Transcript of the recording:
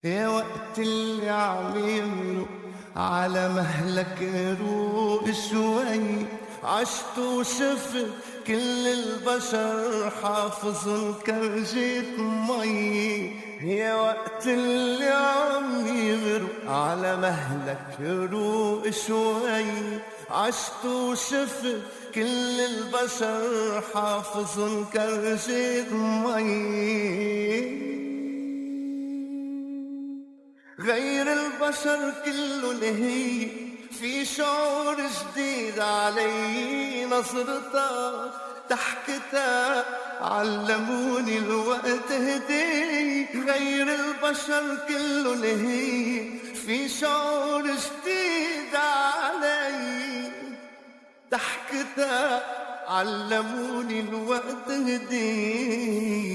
يا وقت اللي عم يمرق على مهلك روق شوي، عشت وشفت كل البشر حافظن كرجة مي. يا وقت اللي عم يمرق على مهلك روق شوي، عشت وشفت كل البشر حافظن كرجة مي. غير البشر كله هي في شعور جديد علي، نظرتك ضحكتك علموني الوقت هدي. غير البشر كله هي في شعور جديد علي، ضحكتك علموني الوقت هدي.